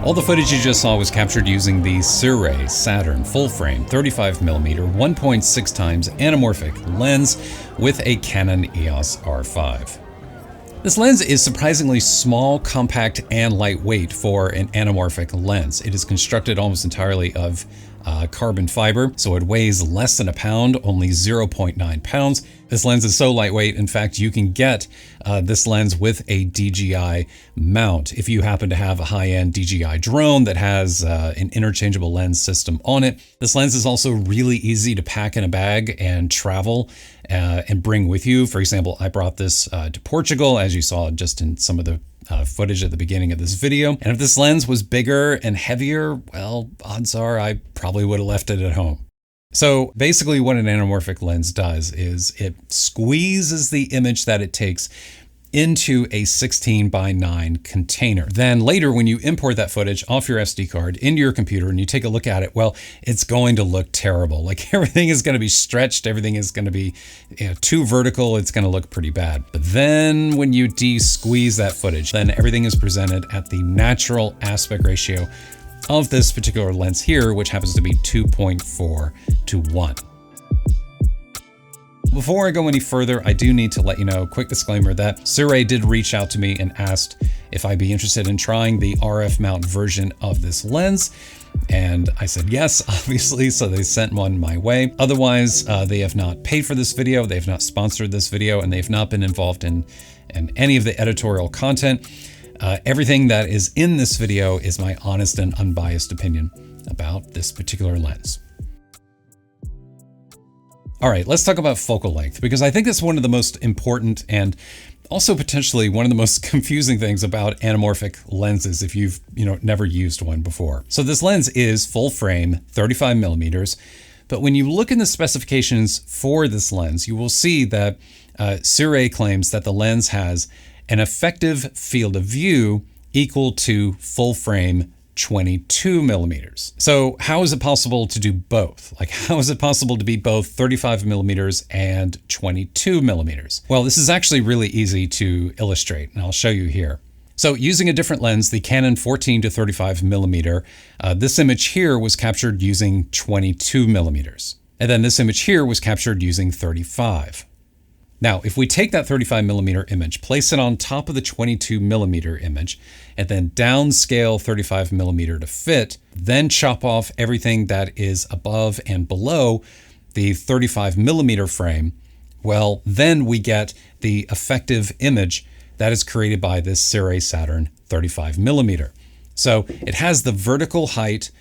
All the footage you just saw was captured using the Sirui Saturn full-frame 35mm 1.6x anamorphic lens with a Canon EOS R5. This lens is surprisingly small, compact, and lightweight for an anamorphic lens. It is constructed almost entirely of carbon fiber, so it weighs less than a pound, only 0.9 pounds. This lens is so lightweight, in fact, you can get this lens with a DJI mount. If you happen to have a high-end DJI drone that has an interchangeable lens system on it. This lens is also really easy to pack in a bag and travel and bring with you. For example, I brought this to Portugal, as you saw just in some of the footage at the beginning of this video. And if this lens was bigger and heavier, well, odds are I probably would have left it at home. So basically what an anamorphic lens does is it squeezes the image that it takes into a 16:9 container. Then later, when you import that footage off your SD card into your computer and you take a look at it, well, it's going to look terrible. Like everything is going to be stretched. Everything is going to be too vertical. It's going to look pretty bad. But then when you de-squeeze that footage, then everything is presented at the natural aspect ratio of this particular lens here, which happens to be 2.4:1. Before I go any further, I do need to let you know, quick disclaimer, that Sirui did reach out to me and asked if I'd be interested in trying the RF mount version of this lens. And I said yes, obviously, so they sent one my way. Otherwise, they have not paid for this video, they have not sponsored this video, and they've not been involved in any of the editorial content. Everything that is in this video is my honest and unbiased opinion about this particular lens. All right, let's talk about focal length, because I think that's one of the most important and also potentially one of the most confusing things about anamorphic lenses if you've never used one before. So this lens is full frame 35mm, but when you look in the specifications for this lens, you will see that Sirui claims that the lens has an effective field of view equal to full frame 22mm. So how is it possible to do both? Like, how is it possible to be both 35mm and 22mm? Well, this is actually really easy to illustrate, and I'll show you here. So using a different lens, the Canon 14 to 35mm, this image here was captured using 22mm. And then this image here was captured using 35. Now, if we take that 35mm image, place it on top of the 22mm image, and then downscale 35mm to fit, then chop off everything that is above and below the 35mm frame, well, then we get the effective image that is created by this Sirui Saturn 35mm. So it has the vertical height,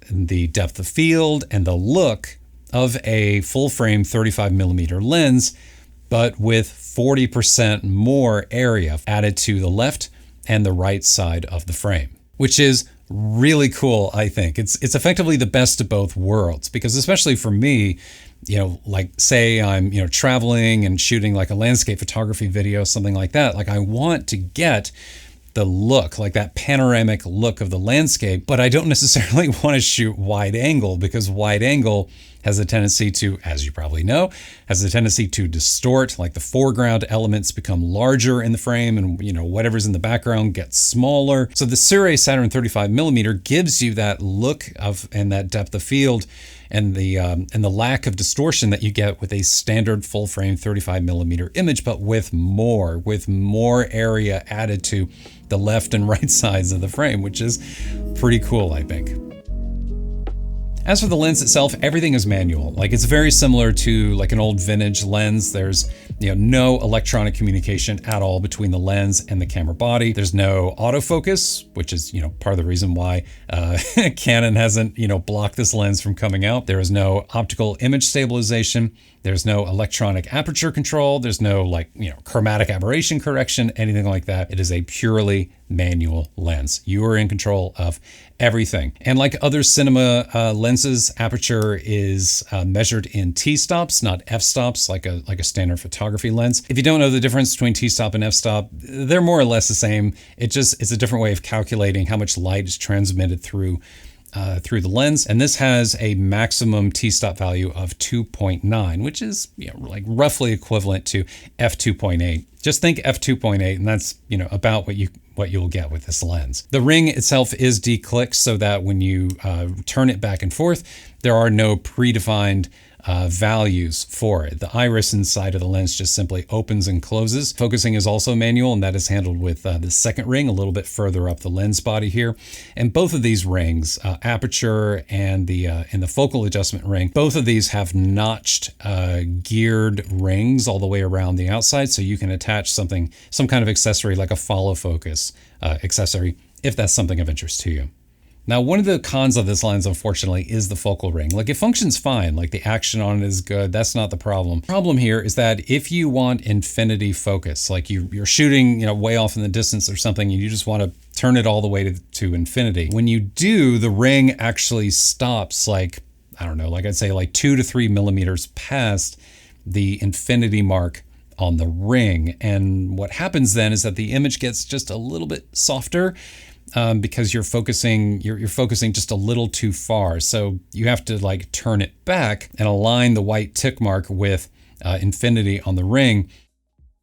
the depth of field, and the look of a full frame 35mm lens, but with 40% more area added to the left and the right side of the frame, which is really cool, I think. It's effectively the best of both worlds, because especially for me, like say I'm, traveling and shooting like a landscape photography video, something like that. Like I want to get the look, like that panoramic look of the landscape, but I don't necessarily want to shoot wide angle, because wide angle has a tendency to, as you probably know, has a tendency to distort, like the foreground elements become larger in the frame and whatever's in the background gets smaller. So the Sirui Saturn 35mm gives you that look of and that depth of field and the lack of distortion that you get with a standard full frame 35mm image, but with more area added to the left and right sides of the frame, which is pretty cool, I think. As for the lens itself, everything is manual. Like it's very similar to like an old vintage lens. There's no electronic communication at all between the lens and the camera body. There's no autofocus, which is, part of the reason why Canon hasn't, blocked this lens from coming out. There is no optical image stabilization. There's no electronic aperture control. There's no chromatic aberration correction, anything like that. It is a purely manual lens. You are in control of everything. And like other cinema lenses, aperture is measured in t-stops, not f-stops, like a standard photography lens. If you don't know the difference between t-stop and f-stop, they're more or less the same. It's a different way of calculating how much light is transmitted through the lens. And this has a maximum t-stop value of 2.9, which is roughly equivalent to f2.8. Just think f2.8, and that's about what you'll get with this lens. The ring itself is declicked so that when you turn it back and forth, there are no predefined values for it. The iris inside of the lens just simply opens and closes. Focusing is also manual, and that is handled with the second ring a little bit further up the lens body here. And both of these rings, aperture and the focal adjustment ring, both of these have notched geared rings all the way around the outside, so you can attach some kind of accessory like a follow focus accessory if that's something of interest to you. Now, one of the cons of this lens, unfortunately, is the focal ring. It functions fine, the action on it is good, that's not the problem. The problem here is that if you want infinity focus, you're shooting, way off in the distance or something, and you just want to turn it all the way to infinity. When you do, the ring actually stops I'd say 2 to 3 millimeters past the infinity mark on the ring. And what happens then is that the image gets just a little bit softer, because you're focusing just a little too far. So you have to turn it back and align the white tick mark with infinity on the ring.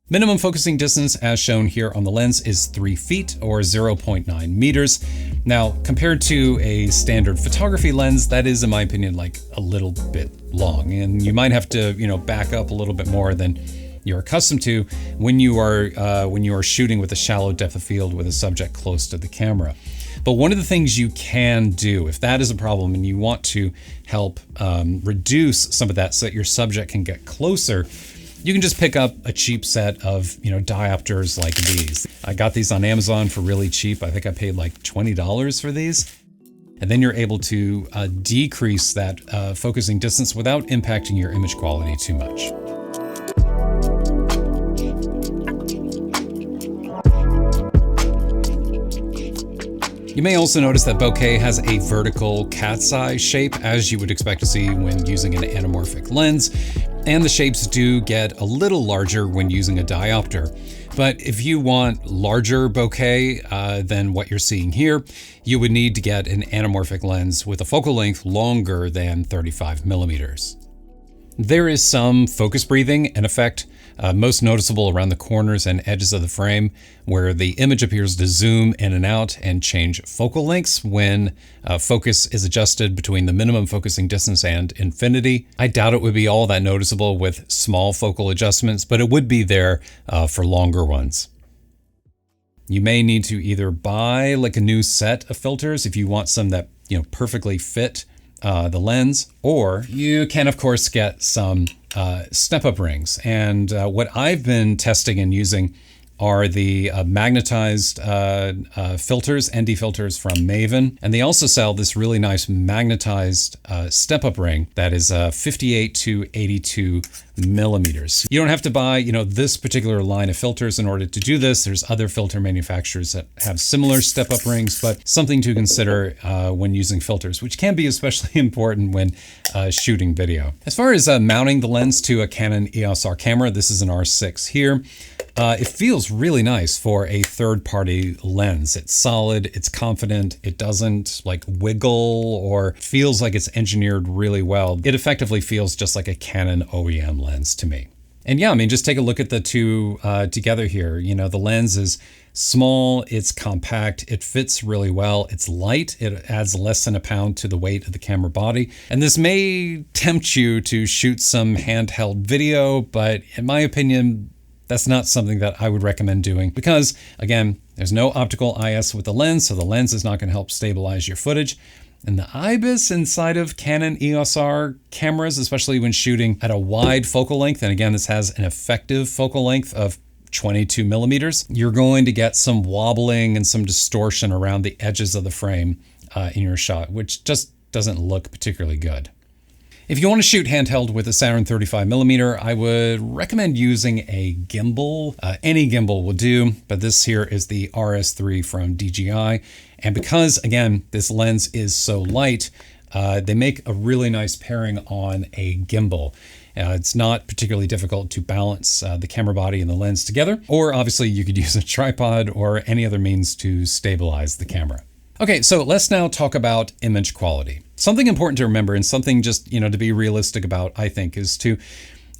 Minimum focusing distance, as shown here on the lens, is 3 feet or 0.9 meters. Now, compared to a standard photography lens, that is, in my opinion, a little bit long, and you might have to, back up a little bit more than you're accustomed to when you are shooting with a shallow depth of field with a subject close to the camera. But one of the things you can do, if that is a problem and you want to help reduce some of that so that your subject can get closer, you can just pick up a cheap set of diopters like these. I got these on Amazon for really cheap. I think I paid $20 for these. And then you're able to decrease that focusing distance without impacting your image quality too much. You may also notice that Bokeh has a vertical cat's eye shape, as you would expect to see when using an anamorphic lens, and the shapes do get a little larger when using a diopter. But if you want larger bokeh than what you're seeing here, you would need to get an anamorphic lens with a focal length longer than 35 millimeters. There is some focus breathing and effect, most noticeable around the corners and edges of the frame, where the image appears to zoom in and out and change focal lengths when focus is adjusted between the minimum focusing distance and infinity. I doubt it would be all that noticeable with small focal adjustments, but it would be there for longer ones. You may need to either buy a new set of filters if you want some that perfectly fit the lens, or you can of course get some step-up rings. And what I've been testing and using are the magnetized filters, ND filters from Maven. And they also sell this really nice magnetized step-up ring that is 58 to 82 millimeters. You don't have to buy, this particular line of filters in order to do this. There's other filter manufacturers that have similar step-up rings, but something to consider when using filters, which can be especially important when shooting video. As far as mounting the lens to a Canon EOS R camera, this is an R6 here. It feels really nice for a third-party lens. It's solid, it's confident, it doesn't wiggle or feels like it's engineered really well. It effectively feels just like a Canon OEM lens to me. And yeah, just take a look at the two together here. The lens is small, it's compact, it fits really well, it's light, it adds less than a pound to the weight of the camera body. And this may tempt you to shoot some handheld video, but in my opinion, that's not something that I would recommend doing because, again, there's no optical IS with the lens, so the lens is not going to help stabilize your footage. And the IBIS inside of Canon EOS R cameras, especially when shooting at a wide focal length, and again, this has an effective focal length of 22 millimeters, you're going to get some wobbling and some distortion around the edges of the frame in your shot, which just doesn't look particularly good. If you want to shoot handheld with a Saturn 35mm, I would recommend using a gimbal. Any gimbal will do, but this here is the RS3 from DJI. And because, again, this lens is so light, they make a really nice pairing on a gimbal. It's not particularly difficult to balance the camera body and the lens together, or obviously you could use a tripod or any other means to stabilize the camera. Okay, so let's now talk about image quality. Something important to remember, and something just, to be realistic about, I think, is to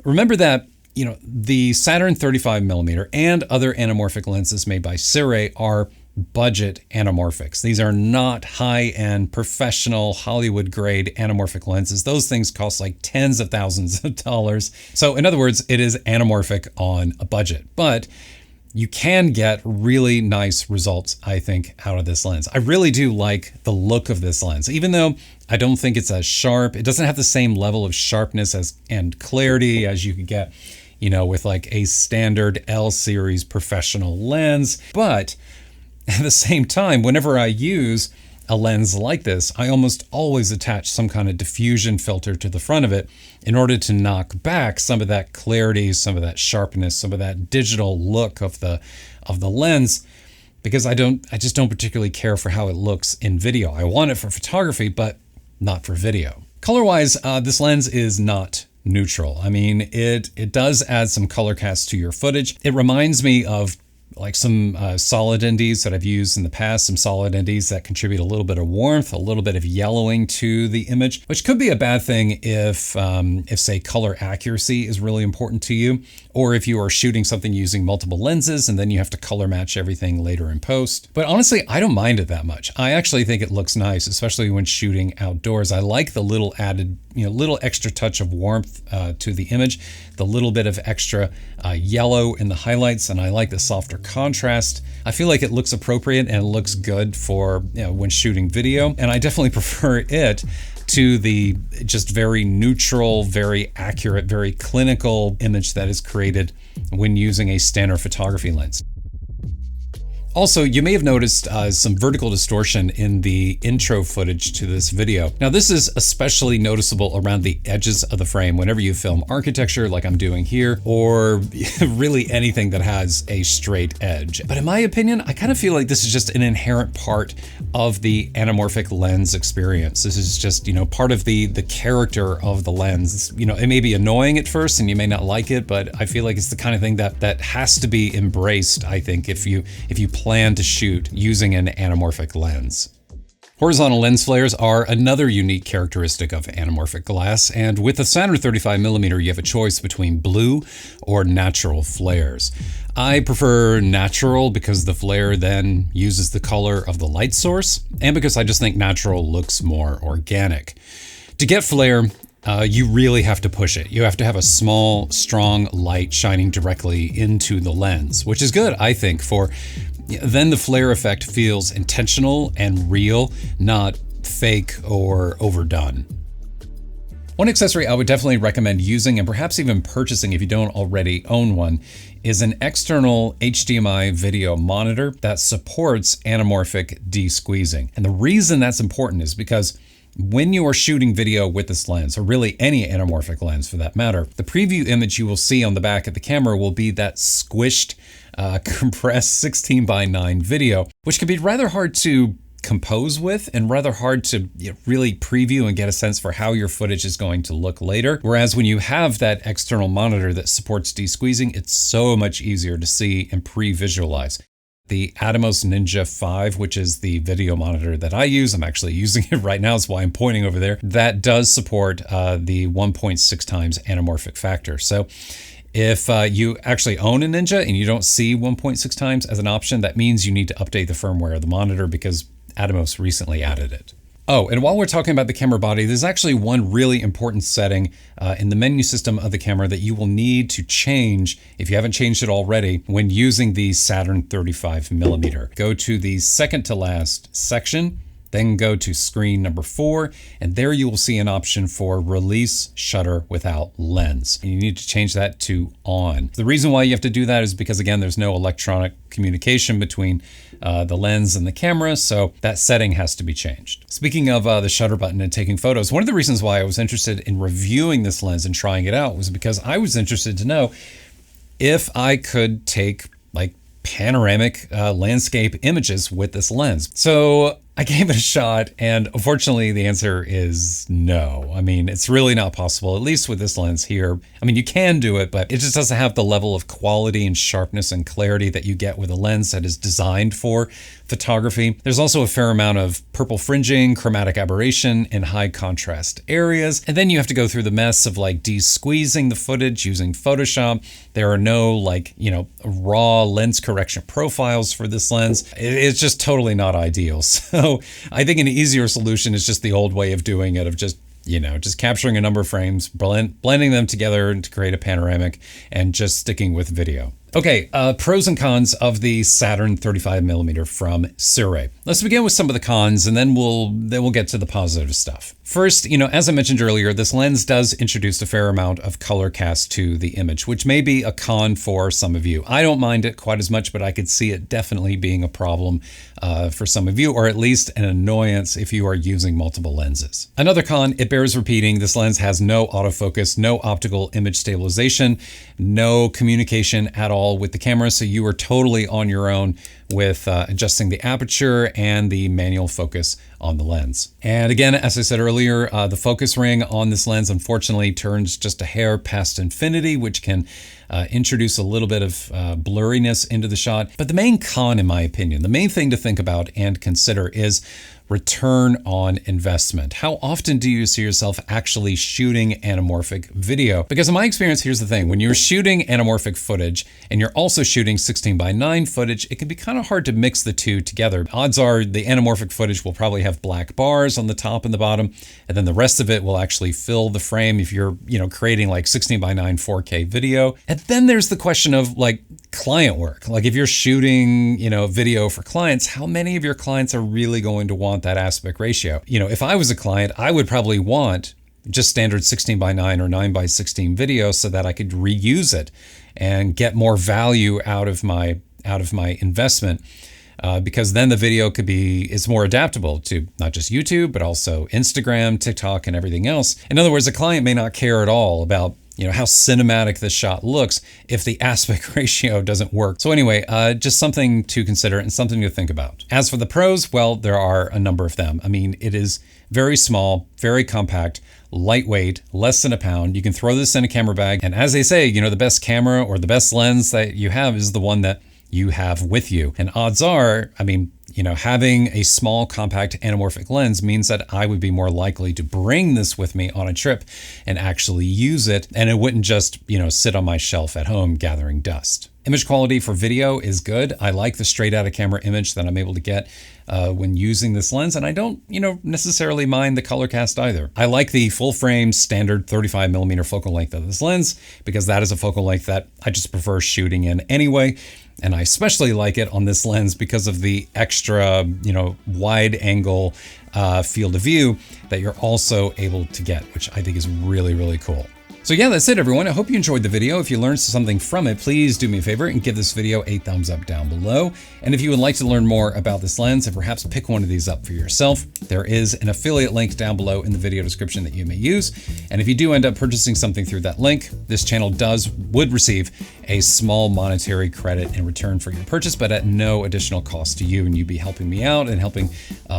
remember that, the Saturn 35mm and other anamorphic lenses made by Sirui are budget anamorphics. These are not high-end, professional, Hollywood-grade anamorphic lenses. Those things cost like tens of thousands of dollars. So in other words, it is anamorphic on a budget. But you can get really nice results, I think, out of this lens. I really do like the look of this lens, even though I don't think it's as sharp. It doesn't have the same level of sharpness and clarity as you could get, with like a standard L series professional lens. But at the same time, whenever I use a lens like this, I almost always attach some kind of diffusion filter to the front of it in order to knock back some of that clarity, some of that sharpness, some of that digital look of the lens, because I just don't particularly care for how it looks in video. I want it for photography, but not for video. Color-wise, this lens is not neutral. I mean, it does add some color cast to your footage. It reminds me of like some solid NDs that I've used in the past, some solid NDs that contribute a little bit of warmth, a little bit of yellowing to the image, which could be a bad thing if say color accuracy is really important to you, or if you are shooting something using multiple lenses and then you have to color match everything later in post. But honestly, I don't mind it that much. I actually think it looks nice, especially when shooting outdoors. I like the little added, little extra touch of warmth to the image, the little bit of extra yellow in the highlights, and I like the softer contrast. I feel like it looks appropriate and it looks good for when shooting video, and I definitely prefer it to the just very neutral, very accurate, very clinical image that is created when using a standard photography lens. Also, you may have noticed some vertical distortion in the intro footage to this video. Now, this is especially noticeable around the edges of the frame whenever you film architecture like I'm doing here, or really anything that has a straight edge. But in my opinion, I kind of feel like this is just an inherent part of the anamorphic lens experience. This is just, part of the character of the lens. It may be annoying at first and you may not like it, but I feel like it's the kind of thing that has to be embraced, I think, if you plan to shoot using an anamorphic lens. Horizontal lens flares are another unique characteristic of anamorphic glass, and with the Saturn 35mm, you have a choice between blue or natural flares. I prefer natural because the flare then uses the color of the light source, and because I just think natural looks more organic. To get flare, you really have to push it. You have to have a small, strong light shining directly into the lens, which is good, I think, for then the flare effect feels intentional and real, not fake or overdone. One accessory I would definitely recommend using, and perhaps even purchasing if you don't already own one, is an external HDMI video monitor that supports anamorphic de-squeezing. And the reason that's important is because when you are shooting video with this lens, or really any anamorphic lens for that matter, the preview image you will see on the back of the camera will be that squished, compressed 16:9 video, which can be rather hard to compose with and rather hard to really preview and get a sense for how your footage is going to look later. Whereas when you have that external monitor that supports de-squeezing, it's so much easier to see and pre-visualize. The Atomos Ninja V, which is the video monitor that I use, I'm actually using it right now, that's why I'm pointing over there, that does support the 1.6 times anamorphic factor. So if you actually own a Ninja and you don't see 1.6 times as an option, that means you need to update the firmware of the monitor because Atomos recently added it. Oh, and while we're talking about the camera body, there's actually one really important setting in the menu system of the camera that you will need to change if you haven't changed it already when using the Saturn 35mm. Go to the second to last section Then go to screen number 4, and there you will see an option for release shutter without lens. And you need to change that to on. The reason why you have to do that is because, again, there's no electronic communication between the lens and the camera, so that setting has to be changed. Speaking of the shutter button and taking photos, one of the reasons why I was interested in reviewing this lens and trying it out was because I was interested to know if I could take like panoramic landscape images with this lens. So I gave it a shot, and unfortunately the answer is no. I mean, it's really not possible, at least with this lens here. I mean, you can do it, but it just doesn't have the level of quality and sharpness and clarity that you get with a lens that is designed for photography. There's also a fair amount of purple fringing, chromatic aberration in high contrast areas. And then you have to go through the mess of like de-squeezing the footage using Photoshop. There are no like, raw lens correction profiles for this lens. It's just totally not ideal. So I think an easier solution is just the old way of doing it, of just capturing a number of frames, blending them together to create a panoramic, and just sticking with video. Okay, pros and cons of the Saturn 35mm from Sirui. Let's begin with some of the cons, and then we'll get to the positive stuff. First, as I mentioned earlier, this lens does introduce a fair amount of color cast to the image, which may be a con for some of you. I don't mind it quite as much, but I could see it definitely being a problem for some of you, or at least an annoyance if you are using multiple lenses. Another con, it bears repeating, this lens has no autofocus, no optical image stabilization, no communication at all with the camera, so you are totally on your own with adjusting the aperture and the manual focus on the lens. And again, as I said earlier, the focus ring on this lens unfortunately turns just a hair past infinity, which can introduce a little bit of blurriness into the shot. But the main con, in my opinion, the main thing to think about and consider is return on investment. How often do you see yourself actually shooting anamorphic video? Because in my experience, here's the thing, when you're shooting anamorphic footage and you're also shooting 16:9 footage, it can be kind of hard to mix the two together. Odds are the anamorphic footage will probably have black bars on the top and the bottom, and then the rest of it will actually fill the frame if you're, creating like 16:9 4K video. And then there's the question of like client work. Like if you're shooting, video for clients, how many of your clients are really going to want that aspect ratio? If I was a client, I would probably want just standard 16:9 or 9:16 video so that I could reuse it and get more value out of my investment. Because then the video is more adaptable to not just YouTube, but also Instagram, TikTok, and everything else. In other words, a client may not care at all about how cinematic this shot looks if the aspect ratio doesn't work. So anyway, just something to consider and something to think about. As for the pros, well, there are a number of them. I mean, it is very small, very compact, lightweight, less than a pound. You can throw this in a camera bag. And as they say, the best camera or the best lens that you have is the one that you have with you. And odds are, having a small compact anamorphic lens means that I would be more likely to bring this with me on a trip and actually use it, and it wouldn't just, sit on my shelf at home gathering dust. Image quality for video is good. I like the straight out of camera image that I'm able to get when using this lens, and I don't, necessarily mind the color cast either. I like the full frame standard 35mm focal length of this lens because that is a focal length that I just prefer shooting in anyway. And I especially like it on this lens because of the extra, wide angle field of view that you're also able to get, which I think is really, really cool. So yeah, that's it everyone. I hope you enjoyed the video. If you learned something from it, please do me a favor and give this video a thumbs up down below. And if you would like to learn more about this lens and perhaps pick one of these up for yourself, there is an affiliate link down below in the video description that you may use. And if you do end up purchasing something through that link, this channel would receive a small monetary credit in return for your purchase, but at no additional cost to you, and you'd be helping me out and helping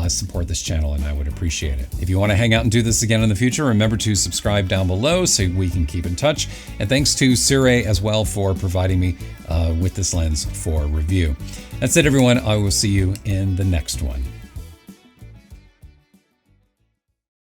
support this channel, and I would appreciate it. If you want to hang out and do this again in the future, remember to subscribe down below so we can keep in touch. And thanks to Sirui as well for providing me with this lens for review. That's it everyone. I will see you in the next one.